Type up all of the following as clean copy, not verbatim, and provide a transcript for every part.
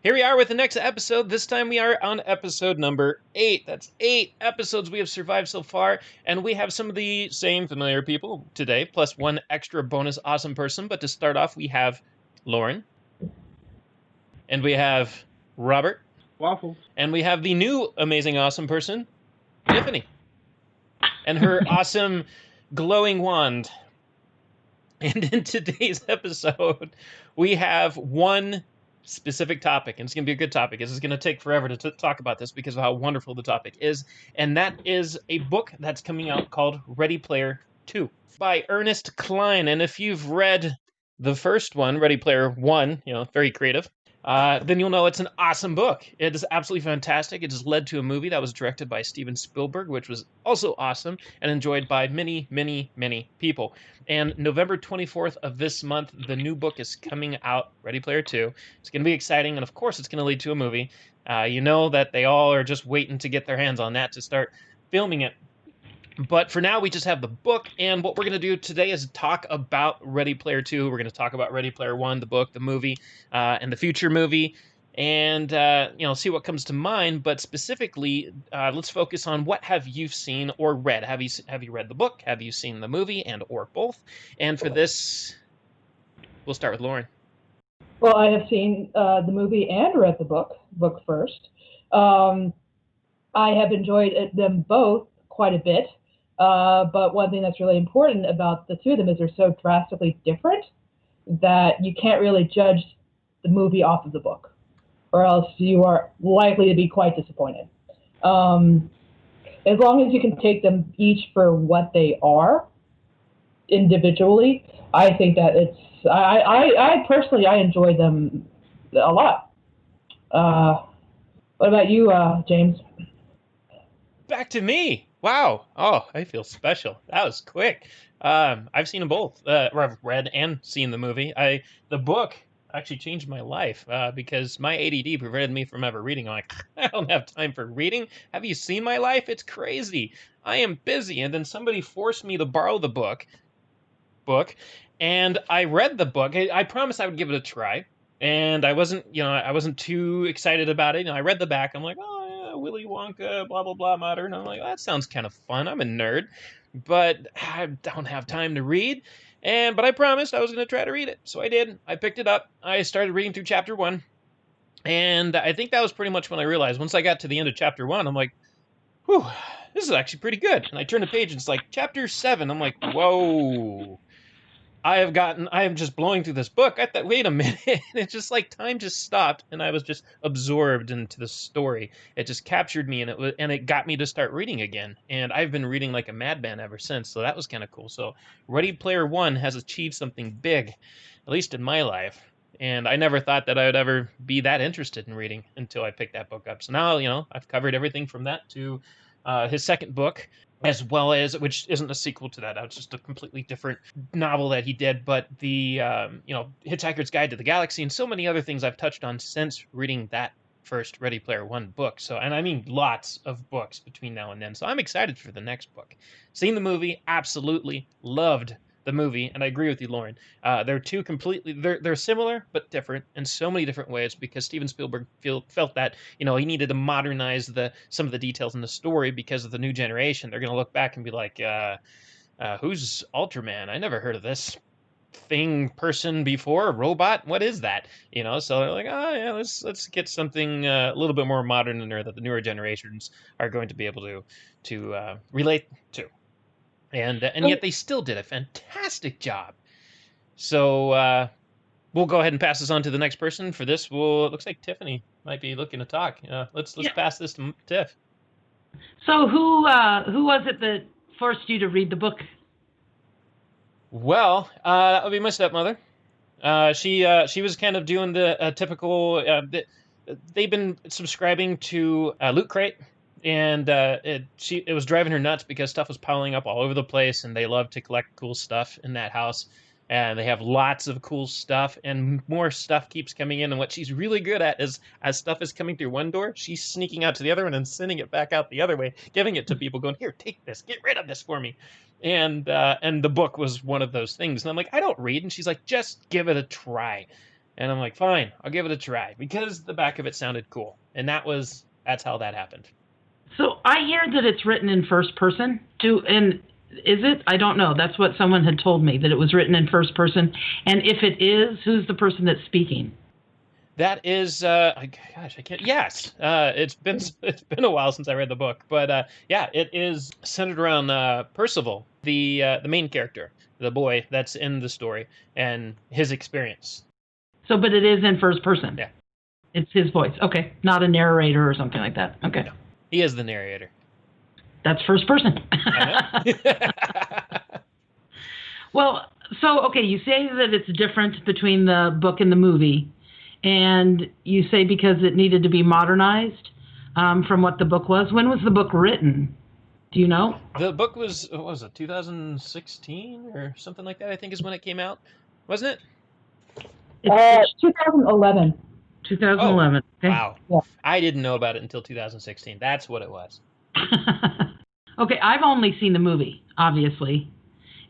Here we are with the next episode. This time we are on episode number 8. That's 8 episodes we have survived so far, and we have some of the same familiar people today, plus one extra bonus awesome person. But to start off, we have Lauren, and we have Robert, Waffles, and we have the new amazing awesome person, Tiffany, and her awesome glowing wand. And in today's episode, we have one specific topic, and it's going to be a good topic. This is going to take forever to talk about this because of how wonderful the topic is, and that is a book that's coming out called Ready Player 2 by Ernest Cline. And if you've read the first one, Ready Player 1, very creative, then you'll know it's an awesome book. It is absolutely fantastic. It has led to a movie that was directed by Steven Spielberg, which was also awesome and enjoyed by many, many, many people. And November 24th of this month, the new book is coming out, Ready Player 2. It's going to be exciting, and of course it's going to lead to a movie. You know that they all are just waiting to get their hands on that to start filming it. But for now, we just have the book, and what we're going to do today is talk about Ready Player 2. We're going to talk about Ready Player 1, the book, the movie, and the future movie, and see what comes to mind. But specifically, let's focus on what have you seen or read. Have you read the book? Have you seen the movie, and or both? And for this, we'll start with Lauren. Well, I have seen the movie and read the book first. I have enjoyed them both quite a bit. But one thing that's really important about the two of them is they're so drastically different that you can't really judge the movie off of the book, or else you are likely to be quite disappointed. As long as you can take them each for what they are individually, I think that I personally, I enjoy them a lot. What about you, James? Back to me. Wow. Oh, I feel special. That was quick. I've seen them both. Or I've read and seen the movie. The book actually changed my life because my ADD prevented me from ever reading. I'm like, I don't have time for reading. Have you seen my life? It's crazy. I am busy. And then somebody forced me to borrow the book, and I read the book. I promised I would give it a try, and I wasn't too excited about it. I read the back. I'm like, oh, Willy Wonka, blah, blah, blah, modern. I'm like, that sounds kind of fun. I'm a nerd, but I don't have time to read. But I promised I was going to try to read it. So I did. I picked it up. I started reading through chapter 1. And I think that was pretty much when I realized, once I got to the end of chapter 1, I'm like, whew, this is actually pretty good. And I turned the page and it's like, chapter 7. I'm like, whoa. I am just blowing through this book. I thought, wait a minute. It's just like time just stopped and I was just absorbed into the story. It just captured me and it got me to start reading again. And I've been reading like a madman ever since. So that was kind of cool. So Ready Player 1 has achieved something big, at least in my life. And I never thought that I would ever be that interested in reading until I picked that book up. So now, I've covered everything from that to his second book, as well as, which isn't a sequel to that. That was just a completely different novel that he did. But the, Hitchhiker's Guide to the Galaxy and so many other things I've touched on since reading that first Ready Player 1 book. So, and I mean lots of books between now and then. So I'm excited for the next book. Seen the movie, absolutely loved the movie, and I agree with you, Lauren. They're two completely, they're similar but different in so many different ways because Steven Spielberg felt that he needed to modernize some of the details in the story because of the new generation. They're going to look back and be like, who's Ultraman? I never heard of this person before. A robot? What is that? So they're like, oh yeah, let's get something a little bit more modern in there that the newer generations are going to be able to relate to. And yet they still did a fantastic job. So we'll go ahead and pass this on to the next person. For this, it looks like Tiffany might be looking to talk. Let's pass this to Tiff. So who was it that forced you to read the book? Well, that would be my stepmother. She was kind of doing the typical. They've been subscribing to Loot Crate. And it was driving her nuts because stuff was piling up all over the place, and they love to collect cool stuff in that house. And they have lots of cool stuff, and more stuff keeps coming in. And what she's really good at is, as stuff is coming through one door, she's sneaking out to the other one and sending it back out the other way, giving it to people, going, "Here, take this, get rid of this for me." And the book was one of those things. And I'm like, I don't read. And she's like, just give it a try. And I'm like, fine, I'll give it a try because the back of it sounded cool. And that's how that happened. So I hear that it's written in first person too, and is it? I don't know. That's what someone had told me, that it was written in first person. And if it is, who's the person that's speaking? That is, gosh, I can't. Yes, it's been a while since I read the book, but yeah, it is centered around Percival, the main character, the boy that's in the story, and his experience. So, but it is in first person. Yeah. It's his voice. Okay, not a narrator or something like that. Okay. No, he is the narrator. That's first person. Well, so okay, you say that it's different between the book and the movie. And you say because it needed to be modernized from what the book was. When was the book written? Do you know? The book was, what was it, 2016 or something like that, I think is when it came out. Wasn't it? It's 2011. 2011. Oh, okay. wow. Yeah. I didn't know about it until 2016. That's what it was. Okay, I've only seen the movie, obviously.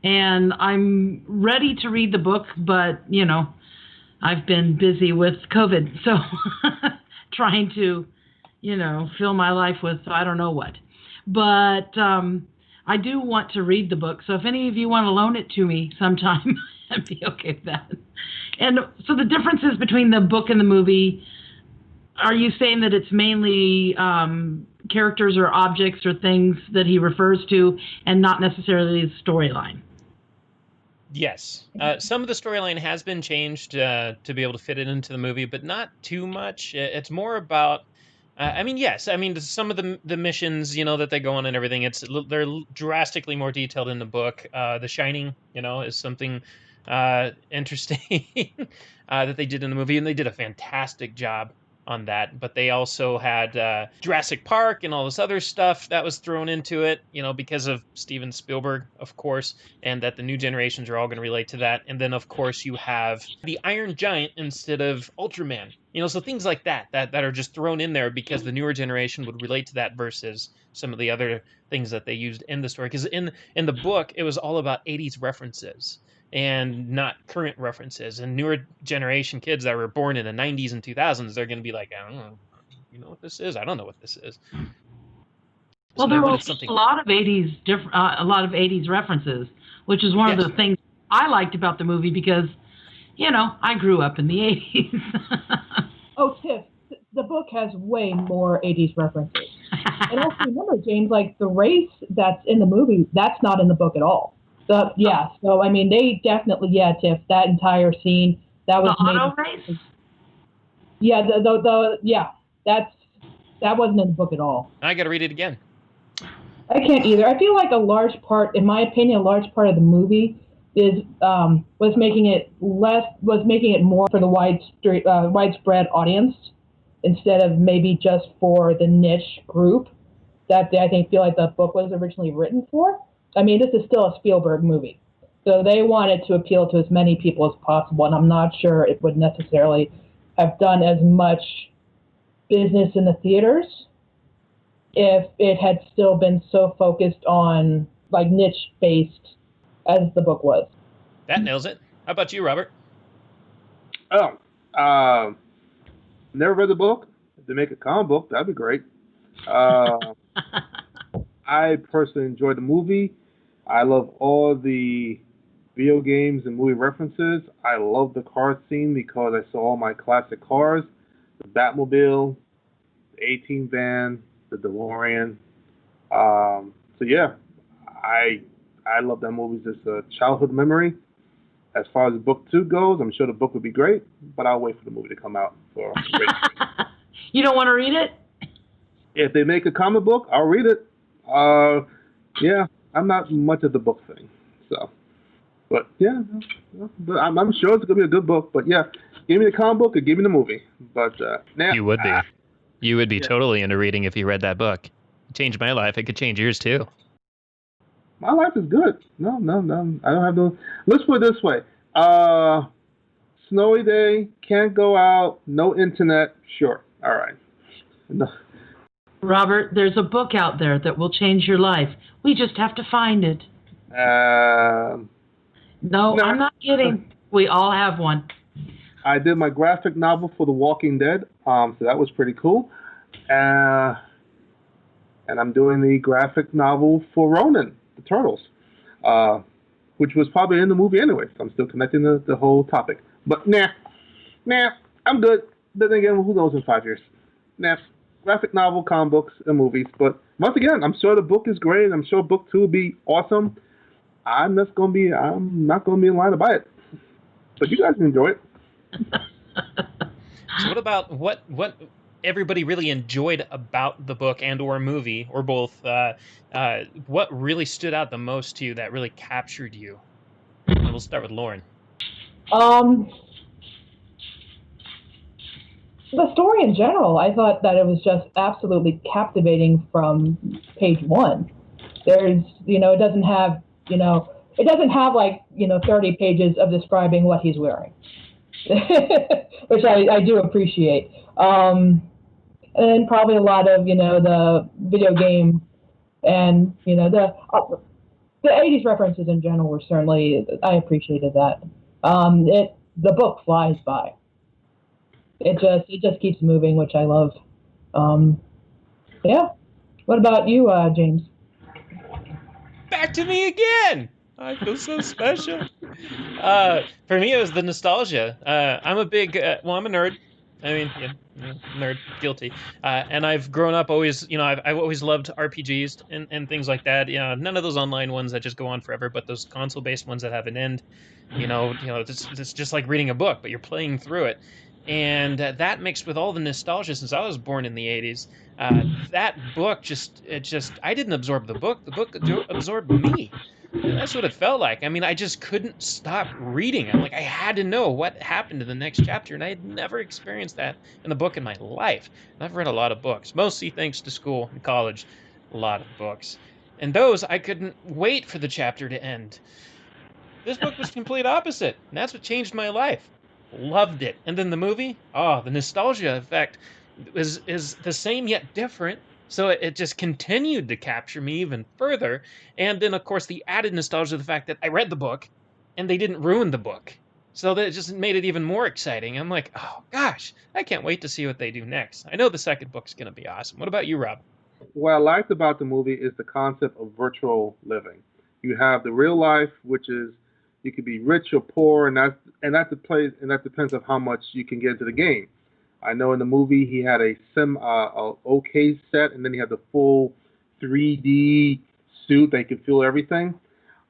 And I'm ready to read the book, but, you know, I've been busy with COVID, so trying to, you know, fill my life with I don't know what. But I do want to read the book, so if any of you want to loan it to me sometime, I'd be okay with that. And so the differences between the book and the movie, are you saying that it's mainly characters or objects or things that he refers to and not necessarily the storyline? Yes. Some of the storyline has been changed to be able to fit it into the movie, but not too much. It's more about, I mean, yes. I mean, some of the missions, you know, that they go on and everything, they're drastically more detailed in the book. The Shining, you know, is something interesting that they did in the movie, and they did a fantastic job on that. But they also had Jurassic Park and all this other stuff that was thrown into it, you know, because of Steven Spielberg, of course, and that the new generations are all going to relate to that. And then, of course, you have the Iron Giant instead of Ultraman, you know, so things like that are just thrown in there because the newer generation would relate to that versus some of the other things that they used in the story. Because in the book, it was all about 80s references and not current references. And newer generation kids that were born in the 90s and 2000s, they're going to be like, I don't know, you know what this is? I don't know what this is. Well, So there they were wanted something. a lot of 80s references, which is one Yes. of the things I liked about the movie because, you know, I grew up in the 80s. Oh, Tiff, the book has way more 80s references. And also remember, James, like the race that's in the movie, that's not in the book at all. So I mean, they definitely, Tiff, that entire scene that was The made. auto race? Yeah, that wasn't in the book at all. I got to read it again. I can't either. I feel like a large part, in my opinion, a large part of the movie is was making it more for the widespread audience instead of maybe just for the niche group that I feel like the book was originally written for. I mean, this is still a Spielberg movie, so they wanted to appeal to as many people as possible, and I'm not sure it would necessarily have done as much business in the theaters if it had still been so focused on like niche based as the book was. That nails it. How about you, Robert? Oh, never read the book. If they make a comic book, that'd be great. I personally enjoyed the movie. I love all the video games and movie references. I love the car scene because I saw all my classic cars, the Batmobile, the 18 van, the DeLorean. So yeah, I love that movie. It's just a childhood memory. As far as the book 2 goes, I'm sure the book would be great, but I'll wait for the movie to come out for great. You don't want to read it? If they make a comic book, I'll read it. Yeah, I'm not much of the book thing, so. But yeah, but I'm sure it's gonna be a good book. But yeah, give me the comic book or give me the movie. But now You would be. You would be Yeah. totally into reading if you read that book. It changed my life. It could change yours too. my life is good. No, I don't have no. Let's put it this way. Snowy day, can't go out, no internet. Sure, all right. No. Robert, there's a book out there that will change your life. We just have to find it. No. No, I'm not kidding. We all have one. I did my graphic novel for The Walking Dead, so that was pretty cool. Uh, and I'm doing the graphic novel for Ronin, the Turtles, uh, which was probably in the movie anyway. So I'm still connecting the whole topic. But nah, I'm good. Then again, who knows in 5 years? Nah, graphic novel, comic books, and movies. But once again, I'm sure the book is great. I'm sure book 2 will be awesome. I'm not gonna be in line to buy it. But you guys can enjoy it. So what about what everybody really enjoyed about the book and or movie or both? What really stood out the most to you that really captured you? And we'll start with Lauren. The story in general, I thought that it was just absolutely captivating from page one. There's, it doesn't have, like, 30 pages of describing what he's wearing, which I do appreciate. And probably a lot of, the video game and, the 80s references in general were certainly, I appreciated that. The book flies by. It just keeps moving, which I love. Yeah. What about you, James? Back to me again. I feel so special. For me, it was the nostalgia. I'm a big, I'm a nerd. I mean, yeah, nerd, guilty. And I've grown up always, I've always loved RPGs and things like that. None of those online ones that just go on forever, but those console-based ones that have an end. It's just like reading a book, but you're playing through it. And that mixed with all the nostalgia since I was born in the 80s, that book I didn't absorb the book absorbed me. That's what it felt like. I mean, I just couldn't stop reading. I'm like, I had to know what happened in the next chapter, and I had never experienced that in a book in my life. And I've read a lot of books, mostly thanks to school and college, a lot of books. And those, I couldn't wait for the chapter to end. This book was complete opposite, and that's what changed my life. Loved it. And then the movie, the nostalgia effect is the same yet different. So it just continued to capture me even further. And then, of course, the added nostalgia of the fact that I read the book and they didn't ruin the book. So that it just made it even more exciting. I'm like, oh gosh, I can't wait to see what they do next. I know the second book's going to be awesome. What about you, Rob? What I liked about the movie is the concept of virtual living. You have the real life, which is you could be rich or poor, and that depends on how much you can get into the game. I know in the movie he had a okay set, and then he had the full 3D suit that could feel everything.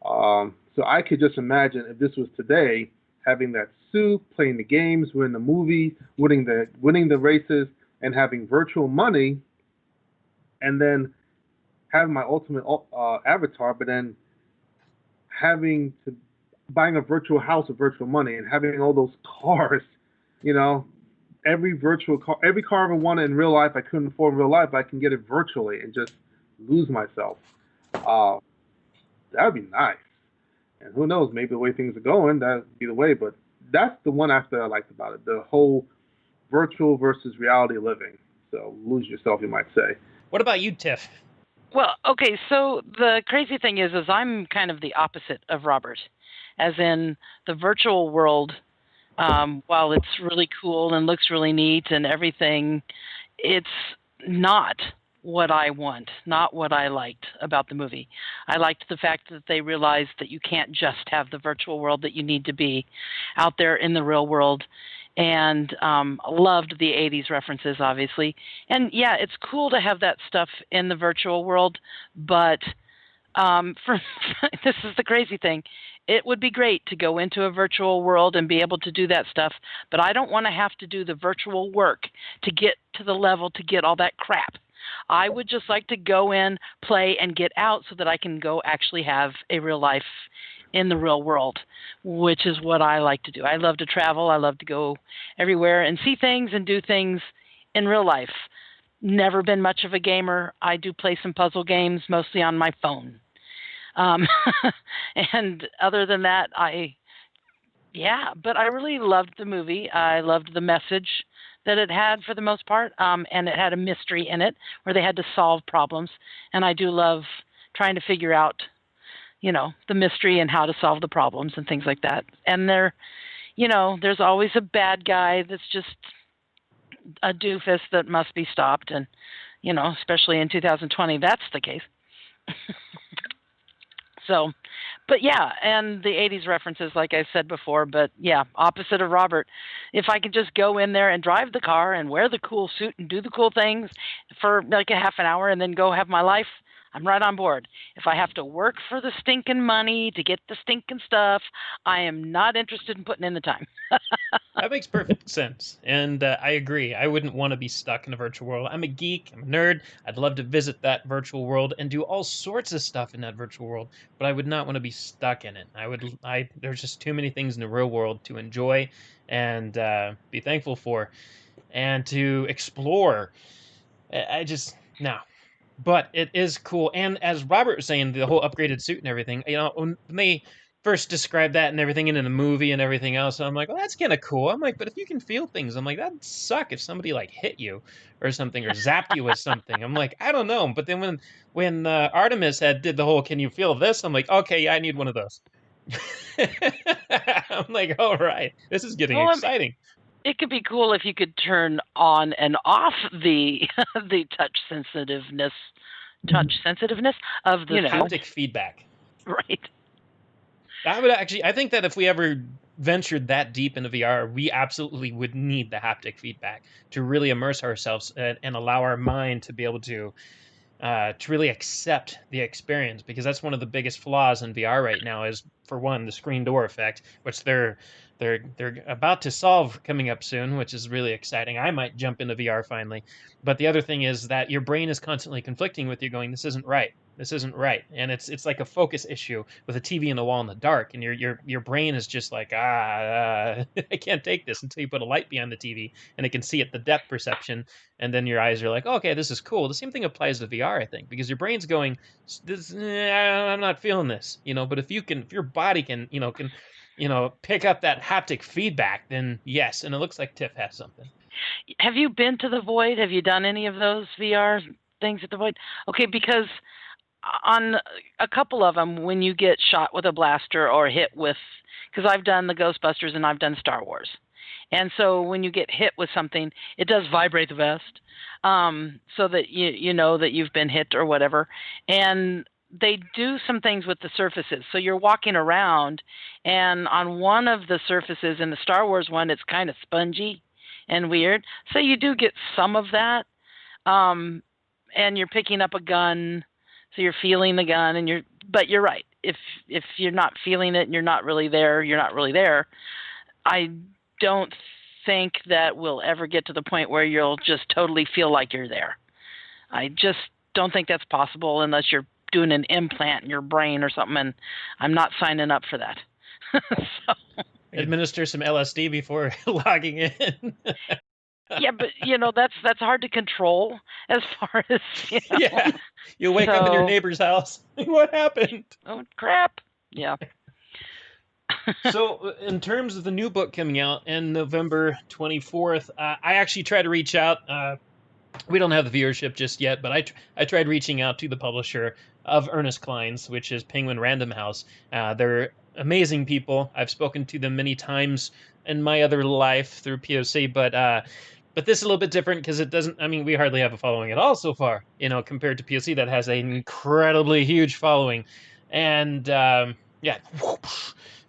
So I could just imagine if this was today, having that suit, playing the games, winning the movie, winning the races, and having virtual money, and then having my ultimate avatar, but then having to buying a virtual house with virtual money and having all those cars, you know, every car I ever wanted in real life I couldn't afford in real life, but I can get it virtually and just lose myself. Uh, that would be nice. And who knows, maybe the way things are going, that would be the way. But that's the one aspect I liked about it, the whole virtual versus reality living. So lose yourself, you might say. What about you, Tiff? Well, okay, so the crazy thing is I'm kind of the opposite of Robert, as in the virtual world, while it's really cool and looks really neat and everything, it's not what I want, not what I liked about the movie. I liked the fact that they realized that you can't just have the virtual world, that you need to be out there in the real world, and loved the 80s references, obviously. And yeah, it's cool to have that stuff in the virtual world, but this is the crazy thing. It would be great to go into a virtual world and be able to do that stuff, but I don't want to have to do the virtual work to get to the level to get all that crap. I would just like to go in, play, and get out so that I can go actually have a real life in the real world, which is what I like to do. I love to travel. I love to go everywhere and see things and do things in real life. Never been much of a gamer. I do play some puzzle games, mostly on my phone. And other than that, but I really loved the movie. I loved the message that it had for the most part, and it had a mystery in it where they had to solve problems. And I do love trying to figure out, the mystery and how to solve the problems and things like that. And there's always a bad guy that's just a doofus that must be stopped. And, especially in 2020, that's the case. So, but yeah, and the 80s references, like I said before, but yeah, opposite of Robert. If I could just go in there and drive the car and wear the cool suit and do the cool things for like a half an hour and then go have my life, I'm right on board. If I have to work for the stinking money to get the stinking stuff, I am not interested in putting in the time. That makes perfect sense, and I agree. I wouldn't want to be stuck in a virtual world. I'm a geek, I'm a nerd. I'd love to visit that virtual world and do all sorts of stuff in that virtual world, but I would not want to be stuck in it. There's just too many things in the real world to enjoy and be thankful for, and to explore. I just no. But it is cool, and as Robert was saying, the whole upgraded suit and everything. When they first described that and everything in the movie and everything else, I'm like, well, that's kind of cool. I'm like, but if you can feel things, I'm like, that'd suck if somebody like hit you or something or zapped you with something. I'm like, I don't know. But then when Artemis did the whole, can you feel this? I'm like, okay, yeah, I need one of those. I'm like, all right, this is getting exciting. It could be cool if you could turn on and off the the touch sensitiveness of the haptic feedback. Right. I think that if we ever ventured that deep into VR, we absolutely would need the haptic feedback to really immerse ourselves and allow our mind to be able to really accept the experience, because that's one of the biggest flaws in VR right now is, for one, the screen door effect, which they're about to solve coming up soon, which is really exciting. I might jump into VR finally. But the other thing is that your brain is constantly conflicting with you, going, this isn't right. This isn't right. And it's like a focus issue with a TV in the wall in the dark, and your brain is just like, I can't take this until you put a light behind the TV and it can see it, the depth perception, and then your eyes are like, okay, this is cool. The same thing applies to VR, I think, because your brain's going, I'm not feeling this, but if your body can pick up that haptic feedback, then yes. And it looks like Tiff has something. Have you been to the Void? Have you done any of those VR things at the Void? Okay, because on a couple of them, when you get shot with a blaster or hit with, because I've done the Ghostbusters and I've done Star Wars. And so when you get hit with something, it does vibrate the vest, so that you know that you've been hit or whatever. And they do some things with the surfaces. So you're walking around, and on one of the surfaces in the Star Wars one, it's kind of spongy and weird. So you do get some of that. And you're picking up a gun, so you're feeling the gun, but you're right. If you're not feeling it and you're not really there, you're not really there. I don't think that we'll ever get to the point where you'll just totally feel like you're there. I just don't think that's possible unless you're doing an implant in your brain or something, and I'm not signing up for that. So. Administer some LSD before logging in. Yeah, but that's hard to control as far as Yeah, you wake up in your neighbor's house. What happened? Oh crap! Yeah. So, in terms of the new book coming out in November 24th, I actually tried to reach out. We don't have the viewership just yet, but I tried reaching out to the publisher of Ernest Cline's, which is Penguin Random House. They're amazing people. I've spoken to them many times in my other life through POC, but this is a little bit different because it doesn't. I mean, we hardly have a following at all so far, compared to POC that has an incredibly huge following, and yeah.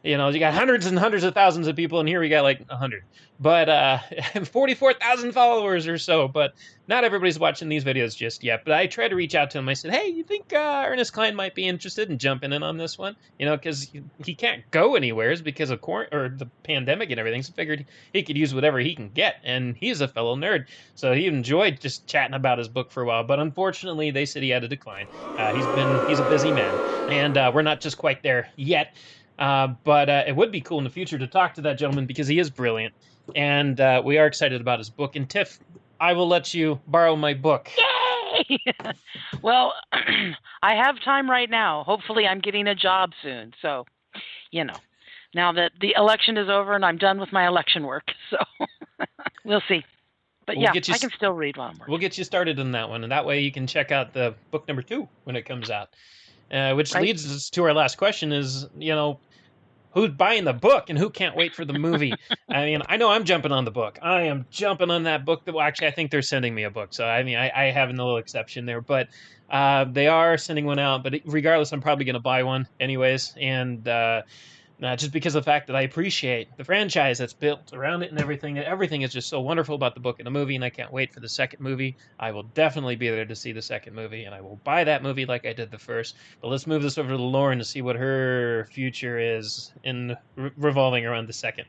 You got hundreds and hundreds of thousands of people, and here we got like 100. But 44,000 followers or so. But not everybody's watching these videos just yet. But I tried to reach out to him. I said, hey, you think Ernest Cline might be interested in jumping in on this one? Because he can't go anywhere because of the pandemic and everything. So I figured he could use whatever he can get. And he's a fellow nerd. So he enjoyed just chatting about his book for a while. But unfortunately, they said he had to decline. He's a busy man. And we're not just quite there yet. But it would be cool in the future to talk to that gentleman because he is brilliant. And we are excited about his book. And Tiff, I will let you borrow my book. Yay! Well, I have time right now. Hopefully I'm getting a job soon. So, now that the election is over and I'm done with my election work. So we'll see. But I can still read while I'm working. We'll get you started on that one. And that way you can check out the book number 2 when it comes out. Which leads us to our last question is, who's buying the book and who can't wait for the movie. I mean, I know I'm jumping on the book. I am jumping on that book. Well, actually, I think they're sending me a book. So, I mean, I have a little exception there. But they are sending one out. But regardless, I'm probably going to buy one anyways. And just because of the fact that I appreciate the franchise that's built around it and everything. Everything is just so wonderful about the book and the movie, and I can't wait for the second movie. I will definitely be there to see the second movie, and I will buy that movie like I did the first. But let's move this over to Lauren to see what her future is in revolving around the second.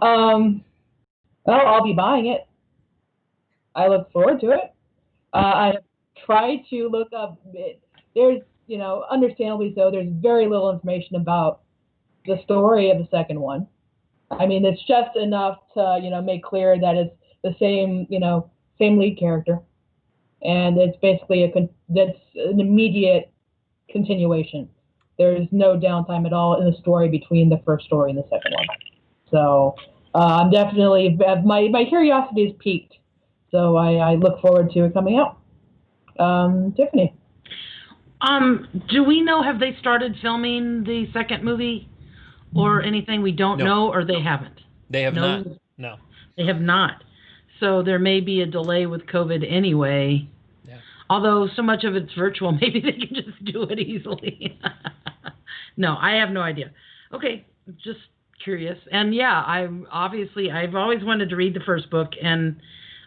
Well, I'll be buying it. I look forward to it. I have tried to look up. There's, understandably so, there's very little information about the story of the second one. I mean, it's just enough to, make clear that it's the same, same lead character. And it's basically that's an immediate continuation. There's no downtime at all in the story between the first story and the second one. So I'm definitely, my curiosity is piqued. So I look forward to it coming out. Tiffany. Do we know, have they started filming the second movie or anything? We don't know, or they haven't? They have not. No. They have not. So there may be a delay with COVID anyway. Yeah. Although so much of it's virtual, maybe they can just do it easily. No, I have no idea. Okay, just curious. And yeah, I've always wanted to read the first book, and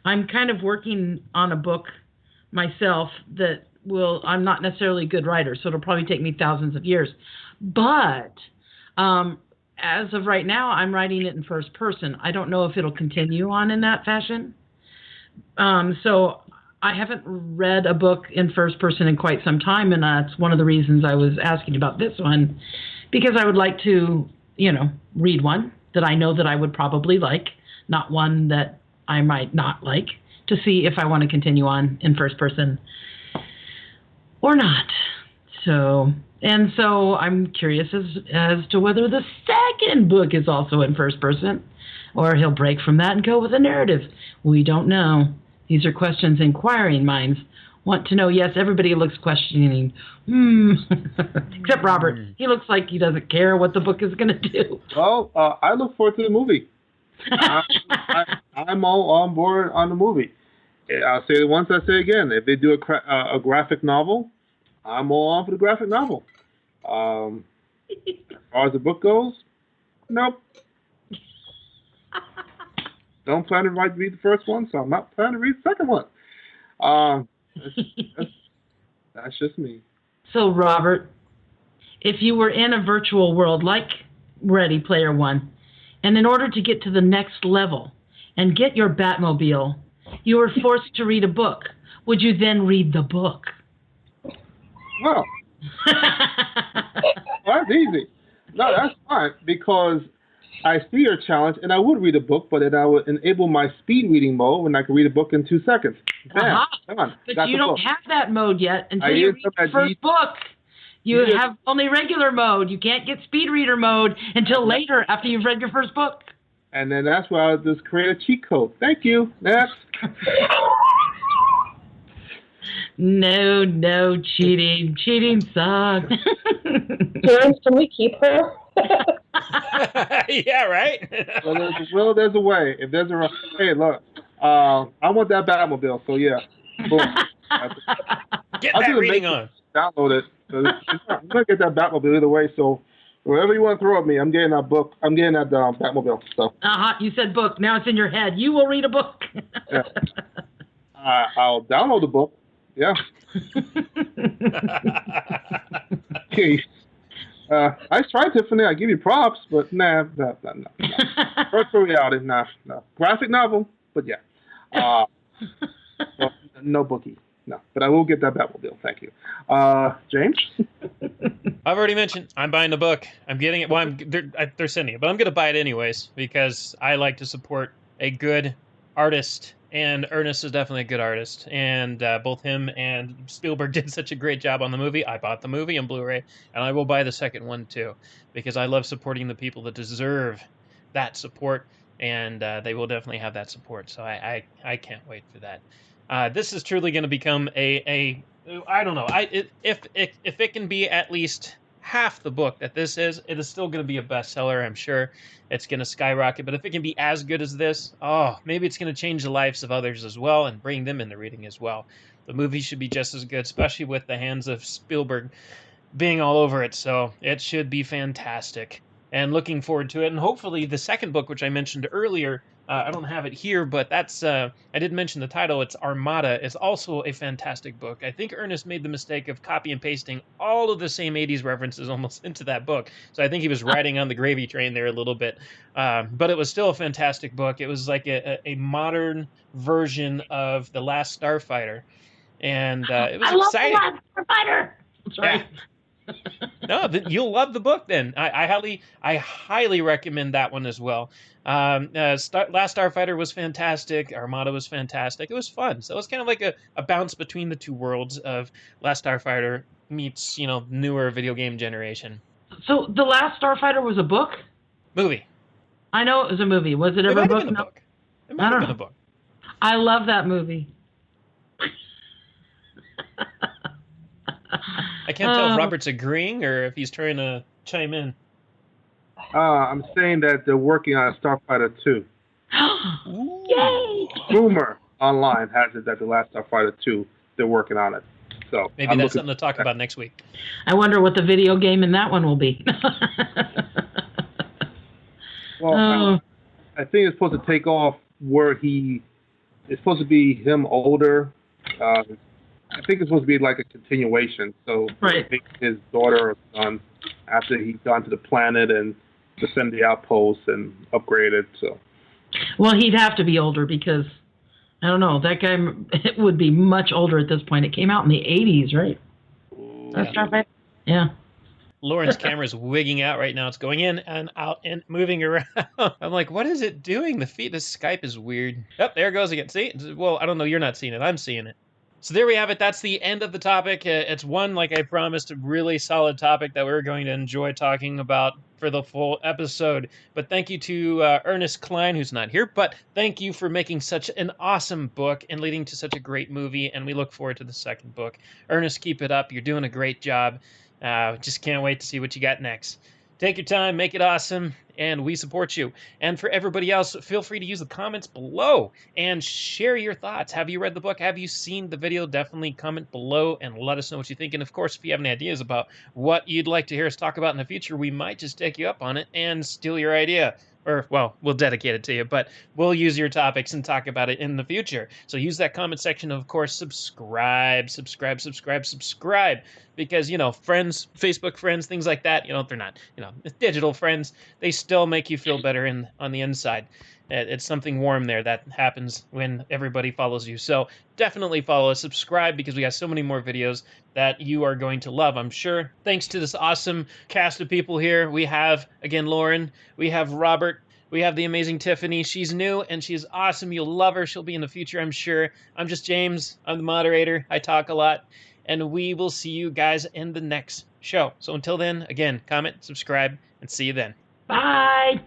I'm kind of working on a book myself that I'm not necessarily a good writer, so it'll probably take me thousands of years. But as of right now, I'm writing it in first person. I don't know if it'll continue on in that fashion. So I haven't read a book in first person in quite some time, and that's one of the reasons I was asking about this one, because I would like to, read one that I know that I would probably like, not one that I might not like, to see if I want to continue on in first person or not. So I'm curious as to whether the second book is also in first person, or he'll break from that and go with a narrative. We don't know. These are questions inquiring minds want to know. Yes, everybody looks questioning. Except Robert. He looks like he doesn't care what the book is going to do. Well, I look forward to the movie. I'm all on board on the movie. I'll say it once, I'll say it again. If they do a graphic novel, I'm all on for the graphic novel. As far as the book goes, nope. Don't plan to read the first one, so I'm not planning to read the second one. That's just me. So, Robert, if you were in a virtual world like Ready Player One, and in order to get to the next level and get your Batmobile, you were forced to read a book, would you then read the book? Well, that's easy. No, that's fine, because I see your challenge, and I would read a book, but then I would enable my speed reading mode, and I could read a book in 2 seconds. Bam, done. But you don't have that mode yet until you read the first book. You have only regular mode. You can't get speed reader mode until later after you've read your first book. And then that's why I'll just create a cheat code. Thank you. Next. No cheating. Cheating sucks. James, can we keep her? Yeah, right? There's a way. If there's a hey, look, I want that Batmobile, so yeah. Boom. Get that reading on. Download it. I'm gonna get that Batmobile either way. So wherever you want to throw at me, I'm getting that book. I'm getting that Batmobile. So. You said book. Now it's in your head. You will read a book. Yeah. I'll download the book. Yeah. Okay. I tried, Tiffany. I give you props, but nah. Virtual reality, nah. Graphic novel, but yeah. No bookie. No, but I will get that Batmobile. Thank you. James? I've already mentioned I'm buying the book. I'm getting it. Well, they're sending it, but I'm going to buy it anyways because I like to support a good artist, and Ernest is definitely a good artist. And both him and Spielberg did such a great job on the movie. I bought the movie on Blu-ray, and I will buy the second one too because I love supporting the people that deserve that support, and they will definitely have that support. So I can't wait for that. This is truly going to become a I don't know. If it can be at least half the book that this is, it is still going to be a bestseller. I'm sure it's going to skyrocket. But if it can be as good as this, oh, maybe it's going to change the lives of others as well and bring them into reading as well. The movie should be just as good, especially with the hands of Spielberg being all over it. So it should be fantastic. And looking forward to it. And hopefully the second book, which I mentioned earlier, I don't have it here, but that's I did mention the title. It's Armada. It's also a fantastic book. I think Ernest made the mistake of copy and pasting all of the same 80s references almost into that book. So I think he was riding on the gravy train there a little bit. But it was still a fantastic book. It was like a modern version of The Last Starfighter. And it was exciting. I love The Last Starfighter. Sorry. Yeah. No, you'll love the book. Then I highly recommend that one as well. Last Starfighter was fantastic. Armada was fantastic. It was fun. So it was kind of like a bounce between the two worlds of Last Starfighter meets newer video game generation. So The Last Starfighter was a book? Movie. I know it was a movie. Was it ever a book? It might have been a book. It might have been a book. I love that movie. I can't tell if Robert's agreeing or if he's trying to chime in. I'm saying that they're working on Starfighter 2. Yay! Rumor online has it that the Last Starfighter 2, they're working on it. So maybe that's something to talk about next week. I wonder what the video game in that one will be. Well, I think it's supposed to take off where it's supposed to be him older. I think it's supposed to be like a continuation. So right. His daughter or son after he's gone to the planet and defend the outpost and upgrade it. So. Well, he'd have to be older because I don't know. That guy would be much older at this point. It came out in the 80s, right? Yeah. Lauren's camera's wigging out right now. It's going in and out and moving around. I'm like, what is it doing? The Skype is weird. Oh, there it goes again. See? Well, I don't know. You're not seeing it. I'm seeing it. So there we have it. That's the end of the topic. It's one, like I promised, a really solid topic that we're going to enjoy talking about for the full episode. But thank you to Ernest Cline, who's not here. But thank you for making such an awesome book and leading to such a great movie. And we look forward to the second book. Ernest, keep it up. You're doing a great job. Just can't wait to see what you got next. Take your time, make it awesome, and we support you. And for everybody else, feel free to use the comments below and share your thoughts. Have you read the book? Have you seen the video? Definitely comment below and let us know what you think. And of course, if you have any ideas about what you'd like to hear us talk about in the future, we might just take you up on it and steal your idea. Or, well, we'll dedicate it to you, but we'll use your topics and talk about it in the future. So use that comment section. Of course, subscribe, because, friends, Facebook friends, things like that, they're not, digital friends. They still make you feel better on the inside. It's something warm there that happens when everybody follows you. So definitely follow us, subscribe, because we got so many more videos that you are going to love, I'm sure. Thanks to this awesome cast of people here. We have, again, Lauren. We have Robert. We have the amazing Tiffany. She's new and she's awesome. You'll love her. She'll be in the future, I'm sure. I'm just James. I'm the moderator. I talk a lot. And we will see you guys in the next show. So until then, again, comment, subscribe, and see you then. Bye.